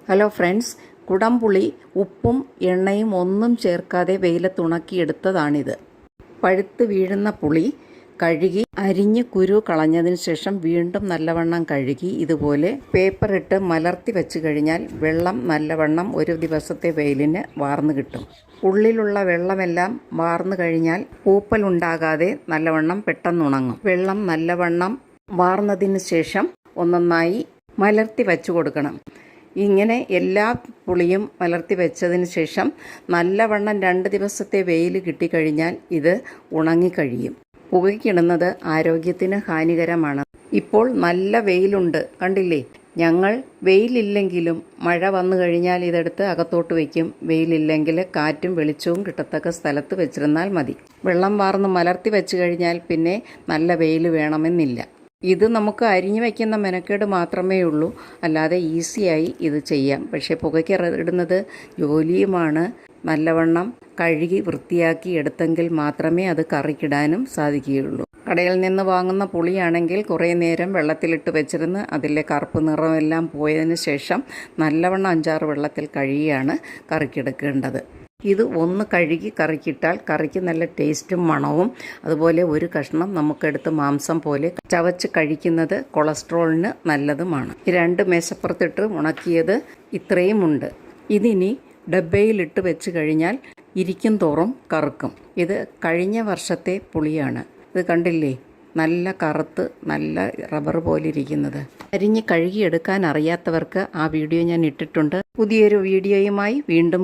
Hello friends, കുടംപുളി ഉപ്പും എണ്ണയും ഒന്നും ചേർക്കാതെ വെയിലത്തുണക്കിയെടുത്തതാണിത്. പഴുത്ത് വീഴുന്ന പുളി കഴുകി അരിഞ്ഞ് കുരു കളഞ്ഞതിന് ശേഷം വീണ്ടും നല്ലവണ്ണം കഴുകി ഇതുപോലെ പേപ്പറിട്ട് മലർത്തി വെച്ച് കഴിഞ്ഞാൽ വെള്ളം നല്ലവണ്ണം ഒരു ദിവസത്തെ വെയിലിന് വാർന്നു കിട്ടും. ഉള്ളിലുള്ള വെള്ളമെല്ലാം വാർന്നു കഴിഞ്ഞാൽ പൂപ്പലുണ്ടാകാതെ നല്ലവണ്ണം പെട്ടെന്നുണങ്ങും. വെള്ളം നല്ലവണ്ണം വാർന്നതിന് ശേഷം ഒന്നൊന്നായി മലർത്തി വെച്ച് കൊടുക്കണം. ഇങ്ങനെ എല്ലാ പുളിയും മലർത്തി വെച്ചതിന് ശേഷം നല്ലവണ്ണം 2 ദിവസത്തെ വെയിൽ കിട്ടിക്കഴിഞ്ഞാൽ ഇത് ഉണങ്ങിക്കഴിയും. പുകയ്ക്കിടുന്നത് ആരോഗ്യത്തിന് ഹാനികരമാണ്. ഇപ്പോൾ നല്ല വെയിലുണ്ട്, കണ്ടില്ലേ? ഞങ്ങൾ വെയിലില്ലെങ്കിലും മഴ വന്നു കഴിഞ്ഞാൽ ഇതെടുത്ത് അകത്തോട്ട് വയ്ക്കും. വെയിലില്ലെങ്കിൽ കാറ്റും വെളിച്ചവും കിട്ടത്തക്ക സ്ഥലത്ത് വെച്ചിരുന്നാൽ മതി. വെള്ളം വാർന്ന് മലർത്തി വെച്ച് കഴിഞ്ഞാൽ പിന്നെ നല്ല വെയിൽ വേണമെന്നില്ല. ഇത് നമുക്ക് അരിഞ്ഞു വയ്ക്കുന്ന മെനക്കേട് മാത്രമേ ഉള്ളൂ, അല്ലാതെ ഈസിയായി ഇത് ചെയ്യാം. പക്ഷേ പുകയ്ക്ക് ഇടുന്നത് ജോലിയുമാണ്. നല്ലവണ്ണം കഴുകി വൃത്തിയാക്കി എടുത്തെങ്കിൽ മാത്രമേ അത് കറിക്കിടാനും സാധിക്കുകയുള്ളൂ. കടയിൽ നിന്ന് വാങ്ങുന്ന പുളിയാണെങ്കിൽ കുറേ നേരം വെള്ളത്തിലിട്ട് വെച്ചിരുന്ന് അതിലെ കറുപ്പ് നിറമെല്ലാം പോയതിന് ശേഷം നല്ലവണ്ണം 5-6 വെള്ളത്തിൽ കഴുകിയാണ് കറിക്കെടുക്കേണ്ടത്. ഇത് ഒന്ന് കഴുകി കറിക്കിട്ടാൽ കറിക്ക് നല്ല ടേസ്റ്റും മണവും. അതുപോലെ ഒരു കഷ്ണം നമുക്കെടുത്ത് മാംസം പോലെ ചവച്ച് കഴിക്കുന്നത് കൊളസ്ട്രോളിന് നല്ലതുമാണ്. 2 മേശപ്പുറത്തിട്ട് ഉണക്കിയത് ഇത്രയുമുണ്ട്. ഇതിനി ഡബ്ബയിലിട്ട് വെച്ച് കഴിഞ്ഞാൽ ഇരിക്കും തോറും കറുക്കും. ഇത് കഴിഞ്ഞ വർഷത്തെ പുളിയാണ്. ഇത് കണ്ടില്ലേ, നല്ല കറുത്ത് നല്ല റബ്ബർ പോലെ ഇരിക്കുന്നത്. അരിഞ്ഞ് കഴുകിയെടുക്കാൻ അറിയാത്തവർക്ക് ആ വീഡിയോ ഞാൻ ഇട്ടിട്ടുണ്ട്. പുതിയൊരു വീഡിയോയുമായി വീണ്ടും